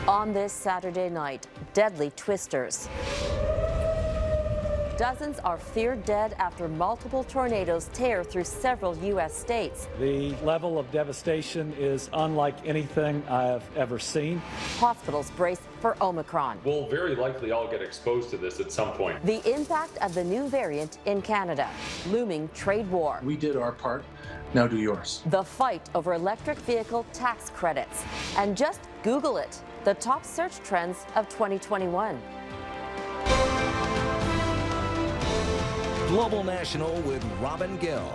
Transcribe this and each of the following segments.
On this Saturday night, deadly twisters. Dozens are feared dead after multiple tornadoes tear through several U.S. states. The level of devastation is unlike anything I have ever seen. Hospitals brace for Omicron. We'll very likely all get exposed to this at some point. The impact of the new variant in Canada. Looming trade war. We did our part. Now do yours. The fight over electric vehicle tax credits. And just Google it. The top search trends of 2021. Global National with Robin Gill.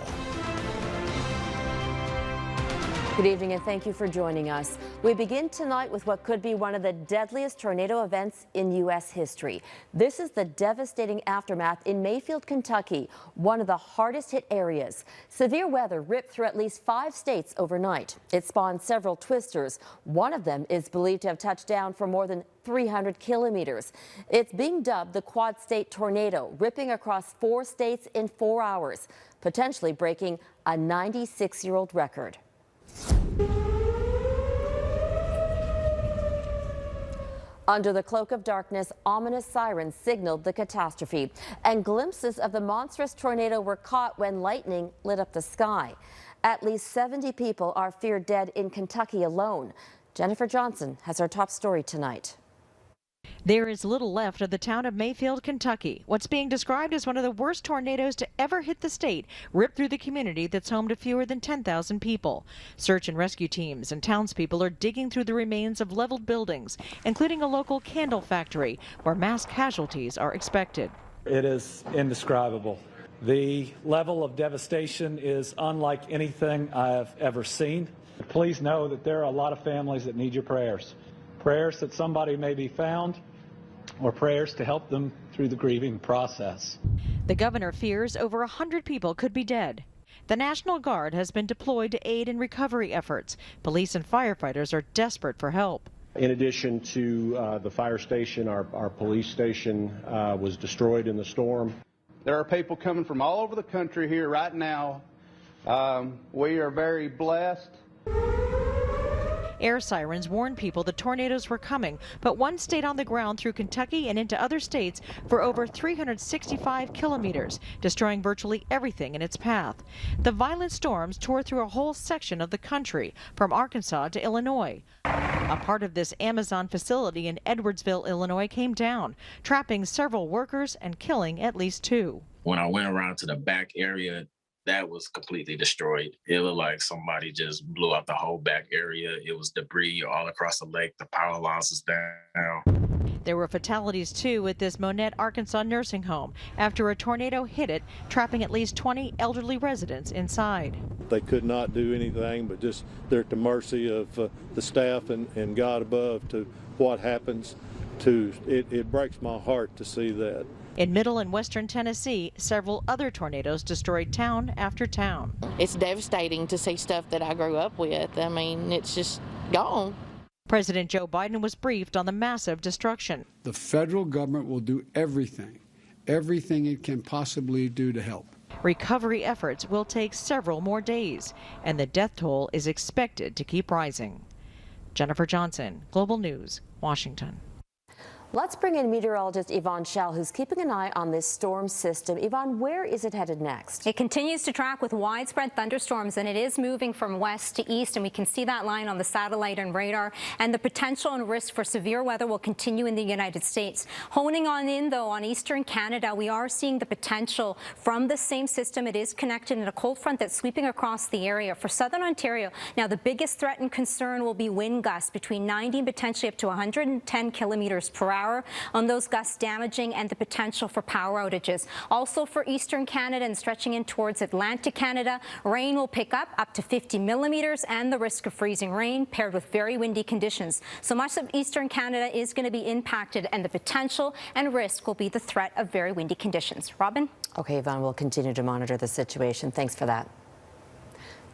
Good evening and thank you for joining us. We begin tonight with what could be one of the deadliest tornado events in U.S. history. This is the devastating aftermath in Mayfield, Kentucky, one of the hardest hit areas. Severe weather ripped through at least 5 states overnight. It spawned several twisters. One of them is believed to have touched down for more than 300 kilometers. It's being dubbed the Quad State Tornado, ripping across 4 states in 4 hours, potentially breaking a 96-year-old record. Under the cloak of darkness, ominous sirens signaled the catastrophe, and glimpses of the monstrous tornado were caught when lightning lit up the sky. At least 70 people are feared dead in Kentucky alone. Jennifer Johnson has our top story tonight. There is little left of the town of Mayfield, Kentucky. What's being described as one of the worst tornadoes to ever hit the state ripped through the community that's home to fewer than 10,000 people. Search and rescue teams and townspeople are digging through the remains of leveled buildings, including a local candle factory where mass casualties are expected. It is indescribable. The level of devastation is unlike anything I have ever seen. Please know that there are a lot of families that need your prayers. Prayers that somebody may be found, or prayers to help them through the grieving process. The governor fears over 100 people could be dead. The National Guard has been deployed to aid in recovery efforts. Police and firefighters are desperate for help. In addition to the fire station, our police station was destroyed in the storm. There are people coming from all over the country here right now. We are very blessed. Air sirens warned people the tornadoes were coming, but one stayed on the ground through Kentucky and into other states for over 365 kilometers, destroying virtually everything in its path. The violent storms tore through a whole section of the country, from Arkansas to Illinois. A part of this Amazon facility in Edwardsville, Illinois, came down, trapping several workers and killing at least 2. When I went around to the back area, that was completely destroyed. It looked like somebody just blew out the whole back area. It was debris all across the lake. The power lines was down. There were fatalities, too, at this Monette, Arkansas nursing home after a tornado hit it, trapping at least 20 elderly residents inside. They could not do anything, but just they're at the mercy of the staff and God above to what happens. It breaks my heart to see that. In middle and western Tennessee, several other tornadoes destroyed town after town. It's devastating to see stuff that I grew up with. I mean, it's just gone. President Joe Biden was briefed on the massive destruction. The federal government will do everything it can possibly do to help. Recovery efforts will take several more days, and the death toll is expected to keep rising. Jennifer Johnson, Global News, Washington. Let's bring in meteorologist Yvonne Schell, who's keeping an eye on this storm system. Yvonne, where is it headed next? It continues to track with widespread thunderstorms, and it is moving from west to east, and we can see that line on the satellite and radar. And the potential and risk for severe weather will continue in the United States. Honing on in, though, on eastern Canada, we are seeing the potential from the same system. It is connected in a cold front that's sweeping across the area. For southern Ontario, now the biggest threat and concern will be wind gusts between 90 and potentially up to 110 kilometers per hour. On those gusts damaging and the potential for power outages. Also for eastern Canada and stretching in towards Atlantic Canada, rain will pick up to 50 millimeters and the risk of freezing rain paired with very windy conditions. So much of eastern Canada is going to be impacted, and the potential and risk will be the threat of very windy conditions. Robin? Okay, Yvonne, we'll continue to monitor the situation. Thanks for that.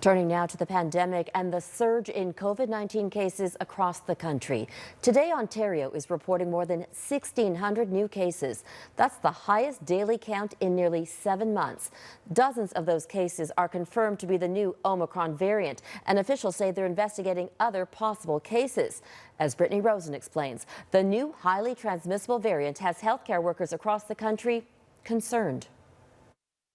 Turning now to the pandemic and the surge in COVID-19 cases across the country. Today, Ontario is reporting more than 1,600 new cases. That's the highest daily count in nearly 7 months. Dozens of those cases are confirmed to be the new Omicron variant, and officials say they're investigating other possible cases. As Brittany Rosen explains, the new highly transmissible variant has healthcare workers across the country concerned.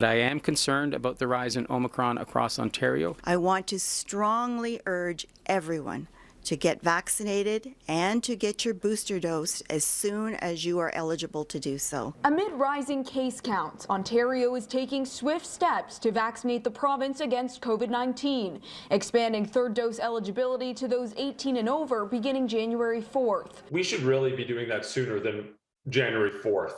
I am concerned about the rise in Omicron across Ontario. I want to strongly urge everyone to get vaccinated and to get your booster dose as soon as you are eligible to do so. Amid rising case counts, Ontario is taking swift steps to vaccinate the province against COVID-19, expanding third dose eligibility to those 18 and over beginning January 4th. We should really be doing that sooner than January 4th.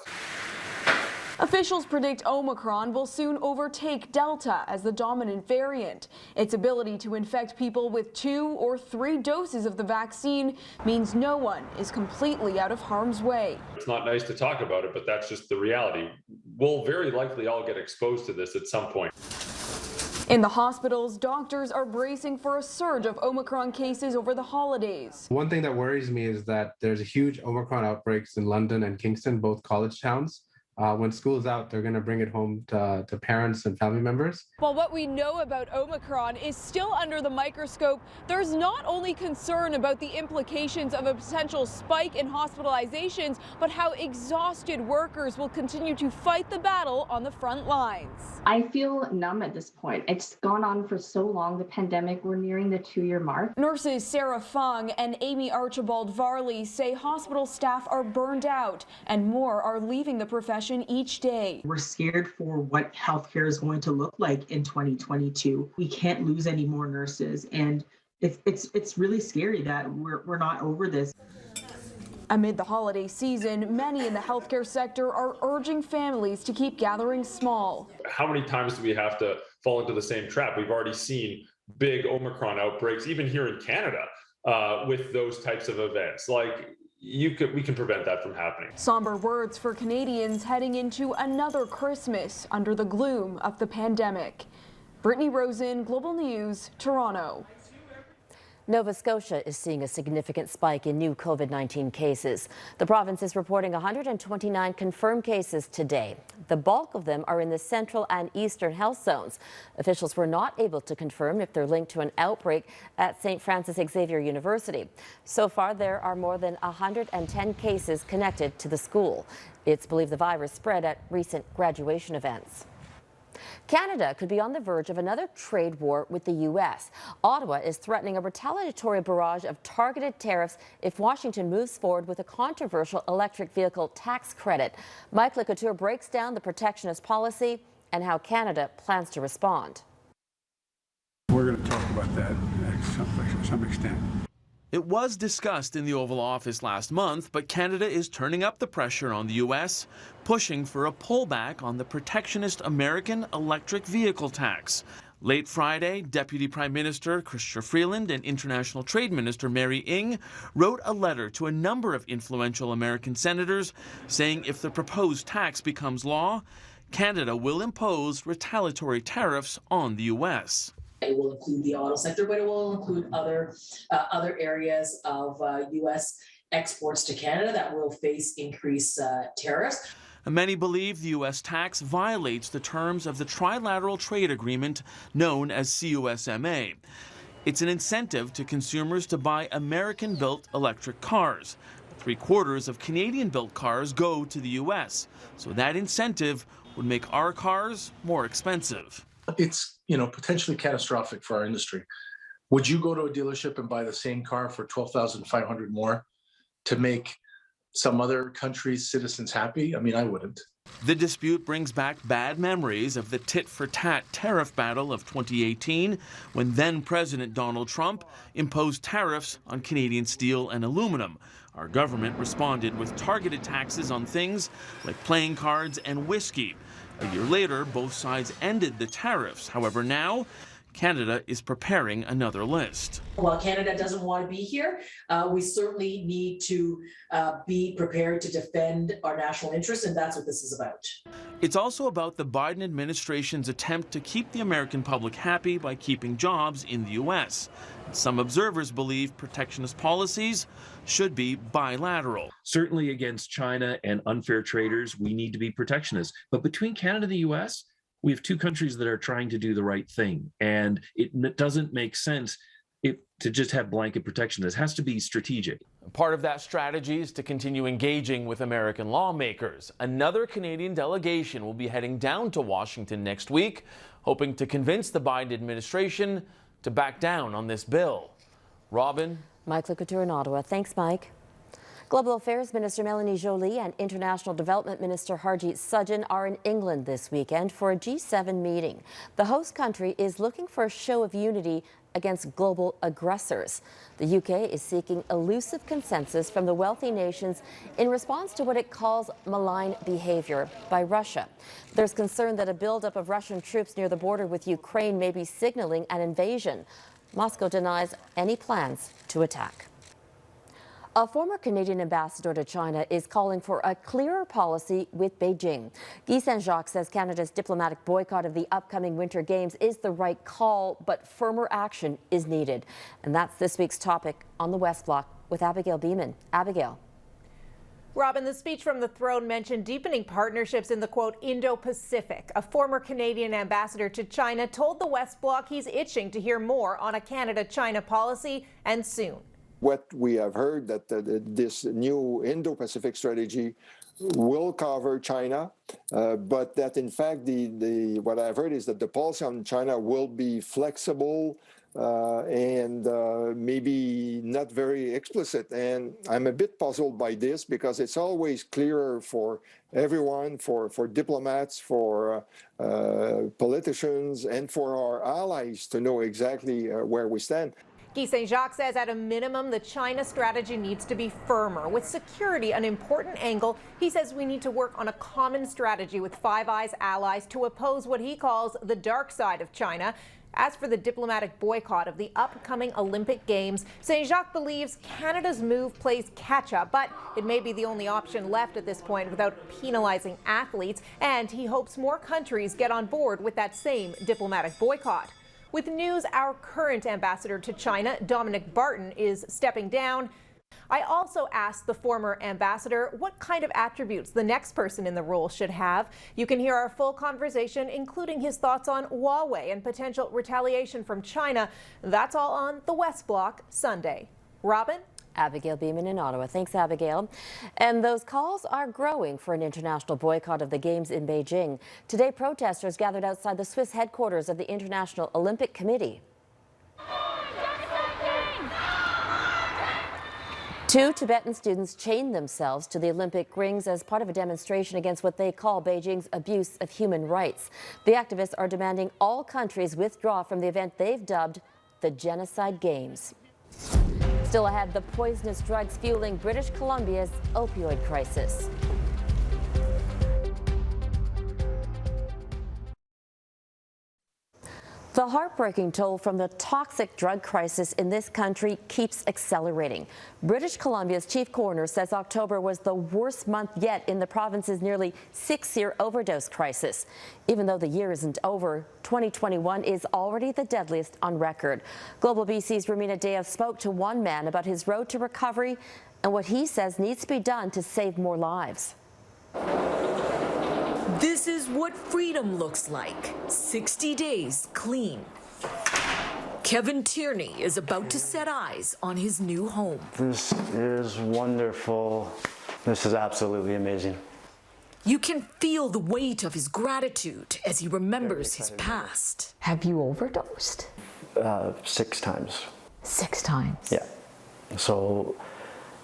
Officials predict Omicron will soon overtake Delta as the dominant variant. Its ability to infect people with 2 or 3 doses of the vaccine means no one is completely out of harm's way. It's not nice to talk about it, but that's just the reality. We'll very likely all get exposed to this at some point. In the hospitals, doctors are bracing for a surge of Omicron cases over the holidays. One thing that worries me is that there's a huge Omicron outbreaks in London and Kingston, both college towns. When school's out, they're going to bring it home to parents and family members. While what we know about Omicron is still under the microscope, there's not only concern about the implications of a potential spike in hospitalizations, but how exhausted workers will continue to fight the battle on the front lines. I feel numb at this point. It's gone on for so long, the pandemic. We're nearing the 2-year mark. Nurses Sarah Fung and Amy Archibald Varley say hospital staff are burned out and more are leaving the profession each day. We're scared for what healthcare is going to look like in 2022. We can't lose any more nurses, and it's really scary that we're not over this. Amid the holiday season, many in the healthcare sector are urging families to keep gathering small. How many times do we have to fall into the same trap? We've already seen big Omicron outbreaks, even here in Canada, with those types of events. We can prevent that from happening. Somber words for Canadians heading into another Christmas under the gloom of the pandemic. Brittany Rosen, Global News, Toronto. Nova Scotia is seeing a significant spike in new COVID-19 cases. The province is reporting 129 confirmed cases today. The bulk of them are in the central and eastern health zones. Officials were not able to confirm if they're linked to an outbreak at St. Francis Xavier University. So far, there are more than 110 cases connected to the school. It's believed the virus spread at recent graduation events. Canada could be on the verge of another trade war with the U.S. Ottawa is threatening a retaliatory barrage of targeted tariffs if Washington moves forward with a controversial electric vehicle tax credit. Michael Couture breaks down the protectionist policy and how Canada plans to respond. We're going to talk about that to some extent. It was discussed in the Oval Office last month, but Canada is turning up the pressure on the U.S., pushing for a pullback on the protectionist American electric vehicle tax. Late Friday, Deputy Prime Minister Chrystia Freeland and International Trade Minister Mary Ng wrote a letter to a number of influential American senators saying if the proposed tax becomes law, Canada will impose retaliatory tariffs on the U.S. It will include the auto sector, but it will include other areas of U.S. exports to Canada that will face increased tariffs. Many believe the U.S. tax violates the terms of the trilateral trade agreement known as CUSMA. It's an incentive to consumers to buy American-built electric cars. 3/4 of Canadian-built cars go to the U.S., so that incentive would make our cars more expensive. It's, potentially catastrophic for our industry. Would you go to a dealership and buy the same car for $12,500 more to make some other country's citizens happy? I mean, I wouldn't. The dispute brings back bad memories of the tit-for-tat tariff battle of 2018, when then-President Donald Trump imposed tariffs on Canadian steel and aluminum. Our government responded with targeted taxes on things like playing cards and whiskey. A year later, both sides ended the tariffs. However, now, Canada is preparing another list. While Canada doesn't want to be here, we certainly need to be prepared to defend our national interests, and that's what this is about. It's also about the Biden administration's attempt to keep the American public happy by keeping jobs in the U.S. Some observers believe protectionist policies should be bilateral. Certainly against China and unfair traders, we need to be protectionist. But between Canada and the U.S., we have two countries that are trying to do the right thing. And it doesn't make sense to just have blanket protection. This has to be strategic. Part of that strategy is to continue engaging with American lawmakers. Another Canadian delegation will be heading down to Washington next week, hoping to convince the Biden administration to back down on this bill. Robin? Mike Couteur in Ottawa. Thanks, Mike. Global Affairs Minister Melanie Joly and International Development Minister Harjit Sajjan are in England this weekend for a G7 meeting. The host country is looking for a show of unity against global aggressors. The UK is seeking elusive consensus from the wealthy nations in response to what it calls malign behavior by Russia. There's concern that a buildup of Russian troops near the border with Ukraine may be signaling an invasion. Moscow denies any plans to attack. A former Canadian ambassador to China is calling for a clearer policy with Beijing. Guy Saint-Jacques says Canada's diplomatic boycott of the upcoming Winter Games is the right call, but firmer action is needed. And that's this week's topic on the West Block with Abigail Bimman. Abigail. Robin, the speech from the throne mentioned deepening partnerships in the, quote, Indo-Pacific. A former Canadian ambassador to China told the West Block he's itching to hear more on a Canada-China policy, and soon. What we have heard that this new Indo-Pacific strategy will cover China, but that in fact what I've heard is that the policy on China will be flexible and maybe not very explicit. And I'm a bit puzzled by this because it's always clearer for everyone, for diplomats, for politicians, and for our allies to know exactly where we stand. Guy Saint-Jacques says at a minimum, the China strategy needs to be firmer. With security an important angle, he says we need to work on a common strategy with Five Eyes allies to oppose what he calls the dark side of China. As for the diplomatic boycott of the upcoming Olympic Games, Saint-Jacques believes Canada's move plays catch-up, but it may be the only option left at this point without penalizing athletes, and he hopes more countries get on board with that same diplomatic boycott. With news our current ambassador to China, Dominic Barton, is stepping down, I also asked the former ambassador what kind of attributes the next person in the role should have. You can hear our full conversation, including his thoughts on Huawei and potential retaliation from China. That's all on the West Block Sunday. Robin? Abigail Bimman in Ottawa. Thanks, Abigail. And those calls are growing for an international boycott of the Games in Beijing. Today, protesters gathered outside the Swiss headquarters of the International Olympic Committee. Two Tibetan students chained themselves to the Olympic rings as part of a demonstration against what they call Beijing's abuse of human rights. The activists are demanding all countries withdraw from the event they've dubbed the Genocide Games. Still ahead, the poisonous drugs fueling British Columbia's opioid crisis. The heartbreaking toll from the toxic drug crisis in this country keeps accelerating. British Columbia's chief coroner says October was the worst month yet in the province's nearly 6-year overdose crisis. Even though the year isn't over, 2021 is already the deadliest on record. Global BC's Rumina Deo spoke to one man about his road to recovery and what he says needs to be done to save more lives. This is what freedom looks like. 60 days clean. Kevin Tierney is about to set eyes on his new home. This is wonderful. This is absolutely amazing. You can feel the weight of his gratitude as he remembers his past. Have you overdosed? 6 times. 6 times? Yeah. So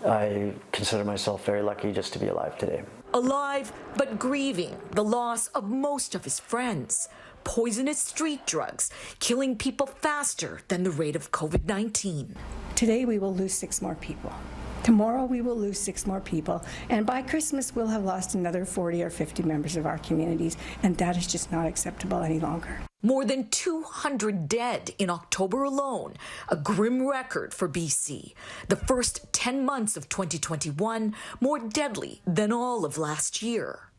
I consider myself very lucky just to be alive today. Alive, but grieving the loss of most of his friends. Poisonous street drugs, killing people faster than the rate of COVID-19. Today we will lose 6 more people. Tomorrow we will lose 6 more people. And by Christmas we'll have lost another 40 or 50 members of our communities. And that is just not acceptable any longer. More than 200 dead in October alone, a grim record for BC. The first 10 months of 2021 more deadly than all of last year.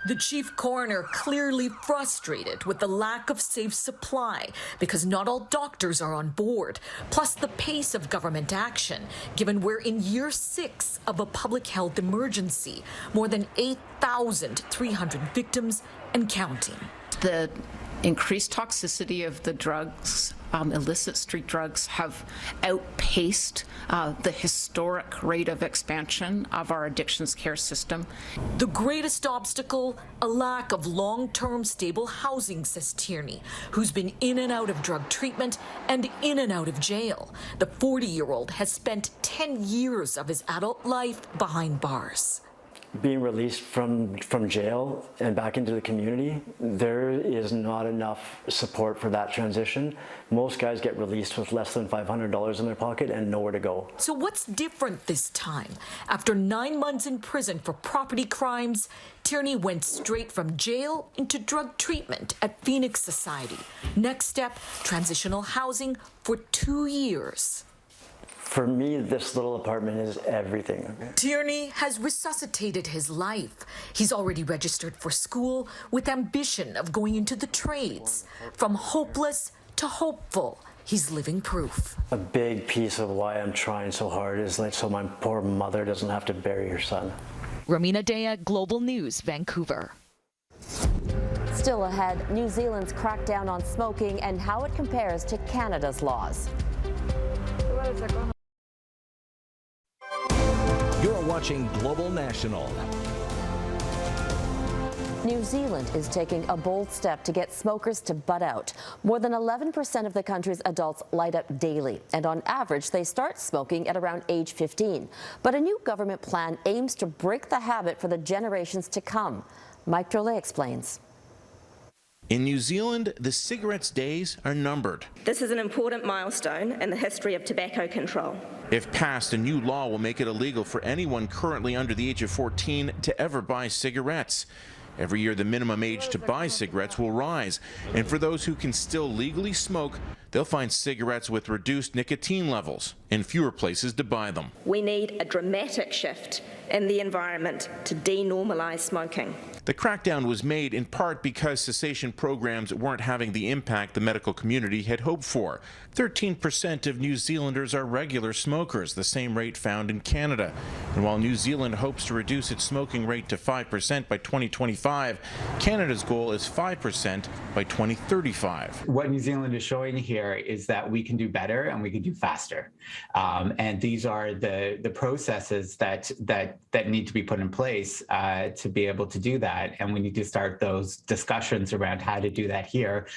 The chief coroner clearly frustrated with the lack of safe supply because not all doctors are on board, plus the pace of government action, given we're in year 6 of a public health emergency, more than 8,300 victims and counting. The increased toxicity of the drugs, illicit street drugs, have outpaced the historic rate of expansion of our addictions care system. The greatest obstacle, a lack of long-term stable housing, says Tierney, who's been in and out of drug treatment and in and out of jail. The 40-year-old has spent 10 years of his adult life behind bars. Being released from jail and back into the community, there is not enough support for that transition. Most guys get released with less than $500 in their pocket and nowhere to go. So what's different this time? After 9 months in prison for property crimes, Tierney went straight from jail into drug treatment at Phoenix Society. Next step, transitional housing for 2 years. For me, this little apartment is everything. Tierney has resuscitated his life. He's already registered for school with ambition of going into the trades. From hopeless to hopeful, he's living proof. A big piece of why I'm trying so hard is so my poor mother doesn't have to bury her son. Romina Dea, Global News, Vancouver. Still ahead, New Zealand's crackdown on smoking and how it compares to Canada's laws. You're watching Global National. New Zealand is taking a bold step to get smokers to butt out. More than 11% of the country's adults light up daily, and on average, they start smoking at around age 15. But a new government plan aims to break the habit for the generations to come. Mike Drolet explains. In New Zealand, the cigarette's days are numbered. This is an important milestone in the history of tobacco control. If passed, a new law will make it illegal for anyone currently under the age of 14 to ever buy cigarettes. Every year, the minimum age to buy cigarettes will rise, and for those who can still legally smoke, they'll find cigarettes with reduced nicotine levels and fewer places to buy them. We need a dramatic shift in the environment to denormalize smoking. The crackdown was made in part because cessation programs weren't having the impact the medical community had hoped for. 13% of New Zealanders are regular smokers, the same rate found in Canada. And while New Zealand hopes to reduce its smoking rate to 5% by 2025, Canada's goal is 5% by 2035. What New Zealand is showing here is that we can do better and we can do faster. And these are the processes that need to be put in place to be able to do that. And we need to start those discussions around how to do that here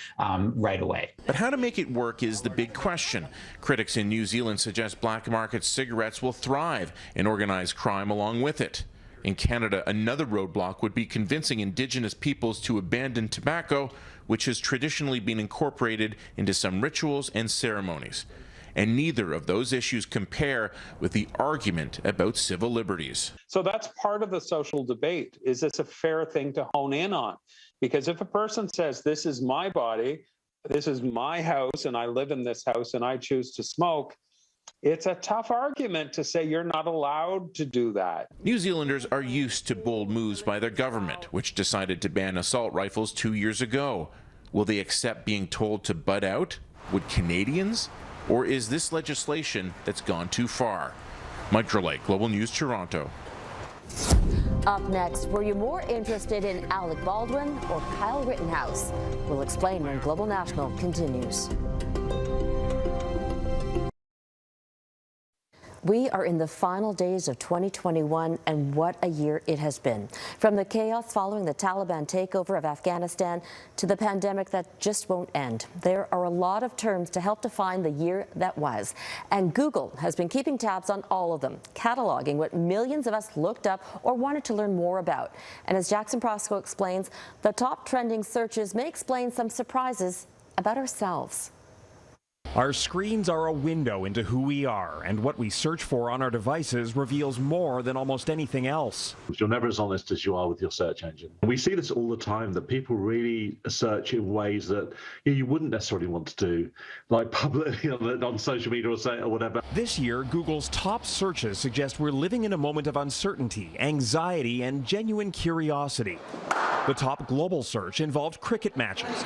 right away. But how to make it work is the big question. Critics in New Zealand suggest black market cigarettes will thrive and organized crime along with it. In Canada, another roadblock would be convincing Indigenous peoples to abandon tobacco, which has traditionally been incorporated into some rituals and ceremonies. And neither of those issues compare with the argument about civil liberties. So that's part of the social debate. Is this a fair thing to hone in on? Because if a person says, this is my body, this is my house, and I live in this house, and I choose to smoke, it's a tough argument to say you're not allowed to do that. New Zealanders are used to bold moves by their government, which decided to ban assault rifles 2 years ago. Will they accept being told to butt out? Would Canadians? Or is this legislation that's gone too far? Mike Drolet, Global News, Toronto. Up next, were you more interested in Alec Baldwin or Kyle Rittenhouse? We'll explain when Global National continues. We are in the final days of 2021, and what a year it has been. From the chaos following the Taliban takeover of Afghanistan to the pandemic that just won't end. There are a lot of terms to help define the year that was. And Google has been keeping tabs on all of them, cataloging what millions of us looked up or wanted to learn more about. And as Jackson Prosco explains, the top trending searches may explain some surprises about ourselves. Our screens are a window into who we are, and what we search for on our devices reveals more than almost anything else. You're never as honest as you are with your search engine. We see this all the time, that people really search in ways that you wouldn't necessarily want to do, like publicly on social media or whatever. This year, Google's top searches suggest we're living in a moment of uncertainty, anxiety, and genuine curiosity. The top global search involved cricket matches.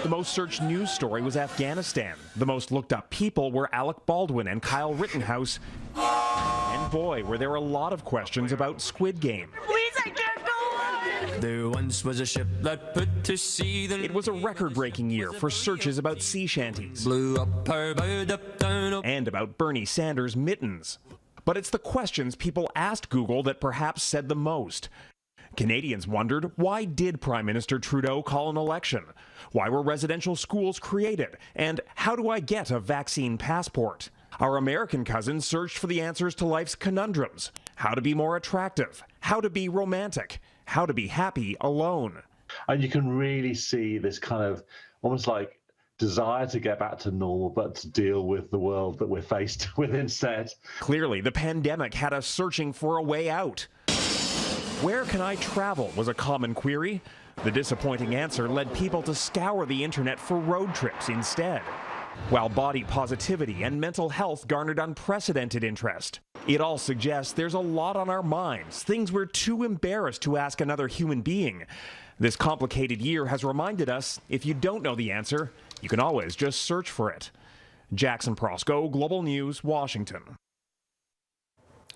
The most searched news story was Afghanistan. The most looked up people were Alec Baldwin and Kyle Rittenhouse. And boy, were there a lot of questions about Squid Game. Please, I can't go on! There once was a ship that put to sea. It was a record-breaking year for searches about sea shanties. And about Bernie Sanders' mittens. But it's the questions people asked Google that perhaps said the most. Canadians wondered, why did Prime Minister Trudeau call an election? Why were residential schools created? And how do I get a vaccine passport? Our American cousins searched for the answers to life's conundrums. How to be more attractive? How to be romantic? How to be happy alone? And you can really see this kind of almost like desire to get back to normal, but to deal with the world that we're faced with instead. Clearly, the pandemic had us searching for a way out. Where can I travel was a common query. The disappointing answer led people to scour the internet for road trips instead. While body positivity and mental health garnered unprecedented interest. It all suggests there's a lot on our minds, things we're too embarrassed to ask another human being. This complicated year has reminded us, if you don't know the answer, you can always just search for it. Jackson Prosco, Global News, Washington.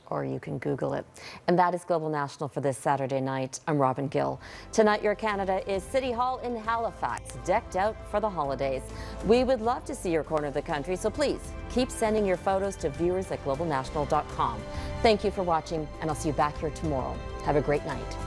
Or you can Google it. And that is Global National for this Saturday night. I'm Robin Gill. Tonight, Your Canada is City Hall in Halifax, decked out for the holidays. We would love to see your corner of the country, so please keep sending your photos to viewers@globalnational.com. Thank you for watching, and I'll see you back here tomorrow. Have a great night.